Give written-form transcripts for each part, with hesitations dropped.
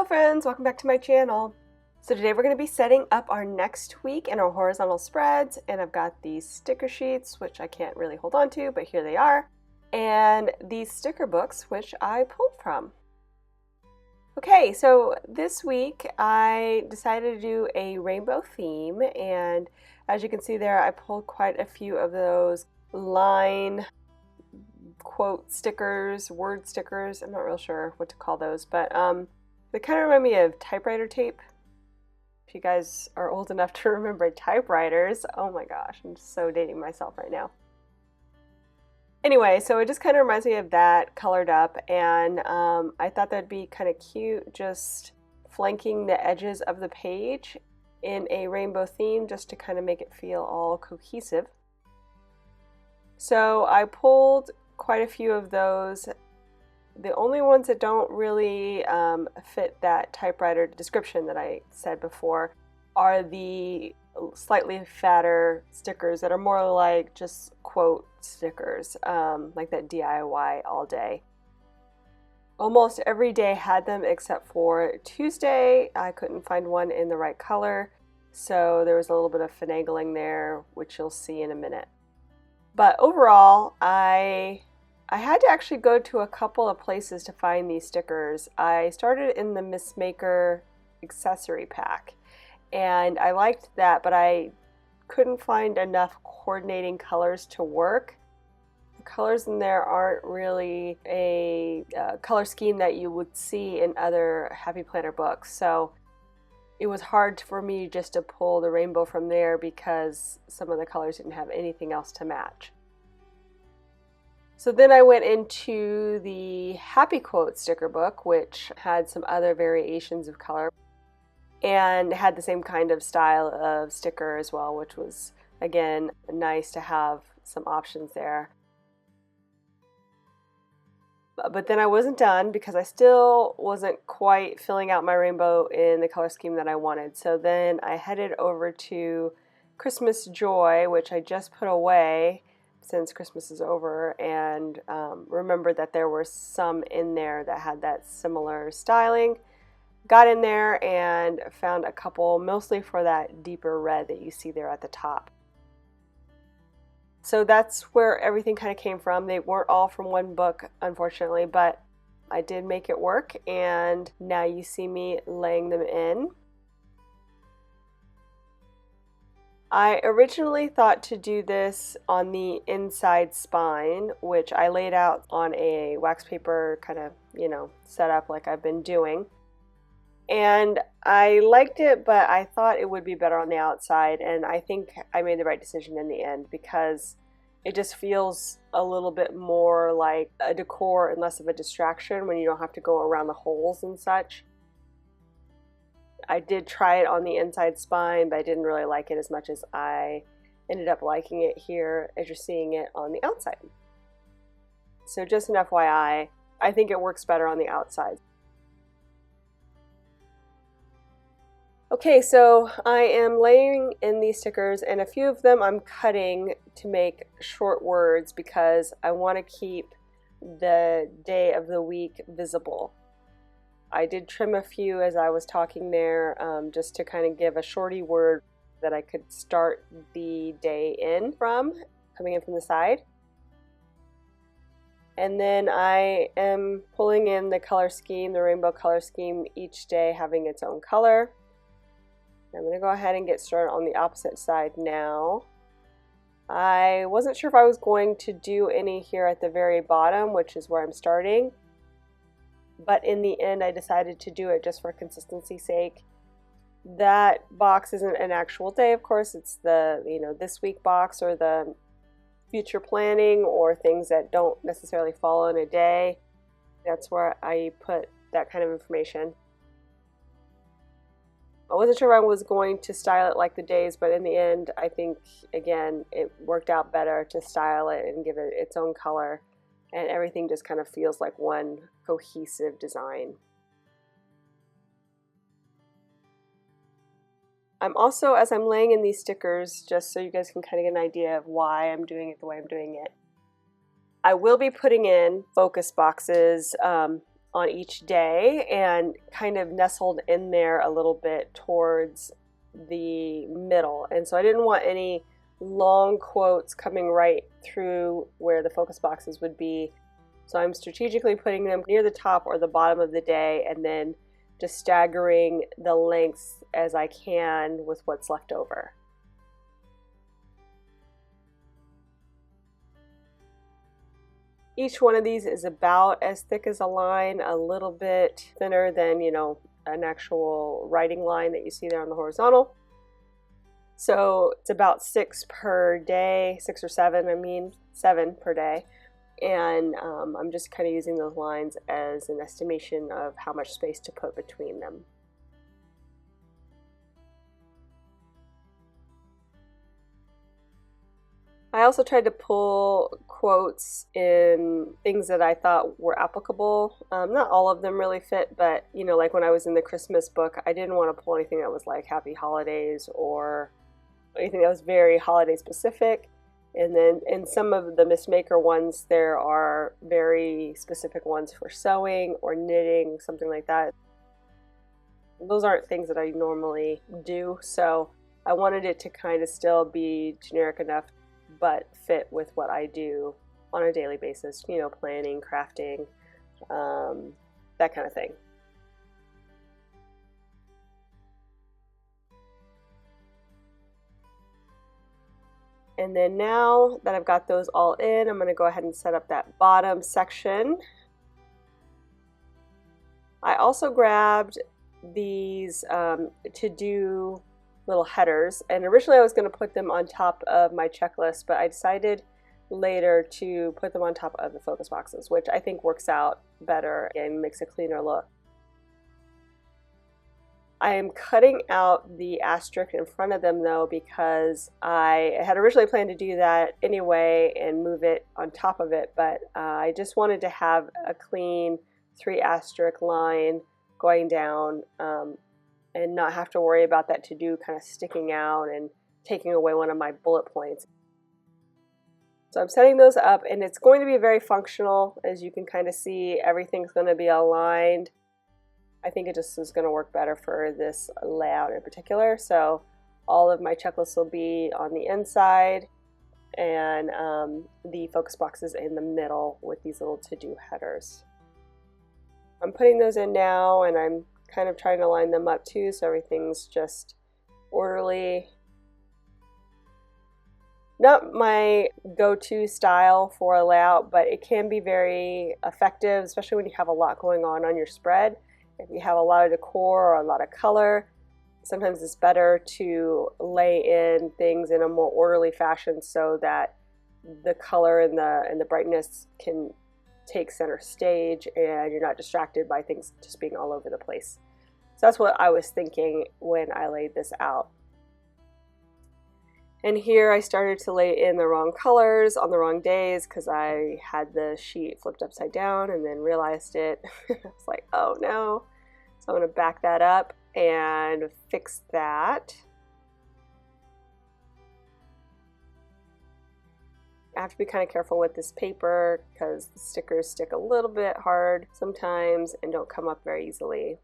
friends, welcome back to my channel. So today we're going to be setting up our next week in our horizontal spreads, and I've got these sticker sheets which I can't really hold on to, but here they are, and these sticker books which I pulled from. Okay, so this week I decided to do a rainbow theme, and as you can see there, I pulled quite a few of those line quote stickers, word stickers. I'm not real sure what to call those, but they kind of remind me of typewriter tape. If you guys are old enough to remember typewriters, oh my gosh, I'm so dating myself right now. Anyway, so it just kind of reminds me of that colored up, and I thought that'd be kind of cute, just flanking the edges of the page in a rainbow theme, just to kind of make it feel all cohesive. So I pulled quite a few of those. The only ones that don't really fit that typewriter description that I said before are the slightly fatter stickers that are more like just quote stickers, like that DIY all day. Almost every day had them except for Tuesday. I couldn't find one in the right color, so there was a little bit of finagling there, which you'll see in a minute. But overall, I had to actually go to a couple of places to find these stickers. I started in the Miss Maker accessory pack, and I liked that, but I couldn't find enough coordinating colors to work. The colors in there aren't really a color scheme that you would see in other Happy Planner books, so it was hard for me just to pull the rainbow from there because some of the colors didn't have anything else to match. So then I went into the Happy Quote sticker book, which had some other variations of color and had the same kind of style of sticker as well, which was, again, nice to have some options there. But then I wasn't done because I still wasn't quite filling out my rainbow in the color scheme that I wanted. So then I headed over to Christmas Joy, which I just put away since Christmas is over, and remembered that there were some in there that had that similar styling. Got in there and found a couple, mostly for that deeper red that you see there at the top. So that's where everything kind of came from. They weren't all from one book, unfortunately, but I did make it work, and now you see me laying them in. I originally thought to do this on the inside spine, which I laid out on a wax paper kind of, setup like I've been doing. And I liked it, but I thought it would be better on the outside, and I think I made the right decision in the end because it just feels a little bit more like a decor and less of a distraction when you don't have to go around the holes and such. I did try it on the inside spine, but I didn't really like it as much as I ended up liking it here as you're seeing it on the outside. So just an FYI, I think it works better on the outside. Okay, so I am laying in these stickers, and a few of them I'm cutting to make short words because I want to keep the day of the week visible. I did trim a few as I was talking there, just to kind of give a shorty word that I could start the day in from, coming in from the side. And then I am pulling in the color scheme, the rainbow color scheme, each day having its own color. I'm going to go ahead and get started on the opposite side now. I wasn't sure if I was going to do any here at the very bottom, which is where I'm starting. But in the end, I decided to do it just for consistency's sake. That box isn't an actual day, of course. It's the, this week box or the future planning or things that don't necessarily fall in a day. That's where I put that kind of information. I wasn't sure if I was going to style it like the days, but in the end, I think, again, it worked out better to style it and give it its own color. And everything just kind of feels like one cohesive design. I'm also, as I'm laying in these stickers, just so you guys can kind of get an idea of why I'm doing it the way I'm doing it, I will be putting in focus boxes on on each day and kind of nestled in there a little bit towards the middle. And so I didn't want any long quotes coming right through where the focus boxes would be. So I'm strategically putting them near the top or the bottom of the day, and then just staggering the lengths as I can with what's left over. Each one of these is about as thick as a line, a little bit thinner than, an actual writing line that you see there on the horizontal. So it's about 6 per day, 6 or 7, 7 per day. And I'm just kind of using those lines as an estimation of how much space to put between them. I also tried to pull quotes in things that I thought were applicable. Not all of them really fit, but like when I was in the Christmas book, I didn't want to pull anything that was like Happy Holidays or anything that was very holiday specific. And then in some of the Miss Maker ones, there are very specific ones for sewing or knitting, something like that. Those aren't things that I normally do, so I wanted it to kind of still be generic enough but fit with what I do on a daily basis, planning, crafting, that kind of thing. And then now that I've got those all in, I'm going to go ahead and set up that bottom section. I also grabbed these to-do little headers, and originally I was going to put them on top of my checklist, but I decided later to put them on top of the focus boxes, which I think works out better and makes a cleaner look. I am cutting out the asterisk in front of them though, because I had originally planned to do that anyway and move it on top of it, but I just wanted to have a clean 3 asterisk line going down and not have to worry about that to-do kind of sticking out and taking away one of my bullet points. So I'm setting those up, and it's going to be very functional. As you can kind of see, everything's going to be aligned. I think it just is going to work better for this layout in particular. So all of my checklists will be on the inside, and the focus boxes in the middle with these little to-do headers. I'm putting those in now, and I'm kind of trying to line them up too, so everything's just orderly. Not my go-to style for a layout, but it can be very effective, especially when you have a lot going on your spread. If you have a lot of decor or a lot of color, sometimes it's better to lay in things in a more orderly fashion so that the color and the brightness can take center stage and you're not distracted by things just being all over the place. So that's what I was thinking when I laid this out. And here I started to lay in the wrong colors on the wrong days because I had the sheet flipped upside down and then realized it. I was like, oh no. So I'm going to back that up and fix that. I have to be kind of careful with this paper because the stickers stick a little bit hard sometimes and don't come up very easily.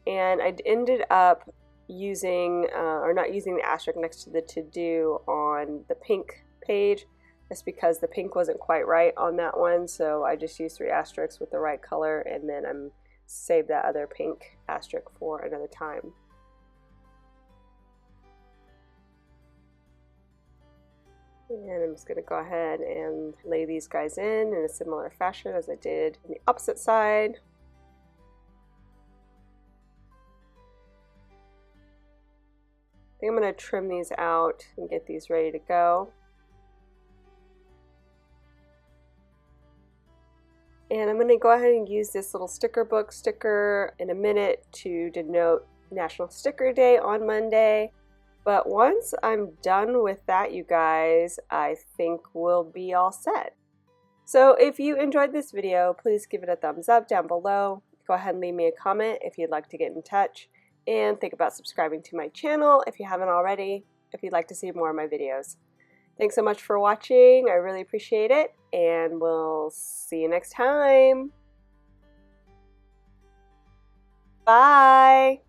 And I ended up using, or not using the asterisk next to the to-do on the pink page. That's because the pink wasn't quite right on that one, so I just used 3 asterisks with the right color, and then I'm saved that other pink asterisk for another time. And I'm just going to go ahead and lay these guys in a similar fashion as I did on the opposite side. I think I'm going to trim these out and get these ready to go. And I'm going to go ahead and use this little sticker book sticker in a minute to denote National Sticker Day on Monday. But once I'm done with that, you guys, I think we'll be all set. So if you enjoyed this video, please give it a thumbs up down below. Go ahead and leave me a comment if you'd like to get in touch. And think about subscribing to my channel if you haven't already, if you'd like to see more of my videos. Thanks so much for watching. I really appreciate it, and we'll see you next time. Bye!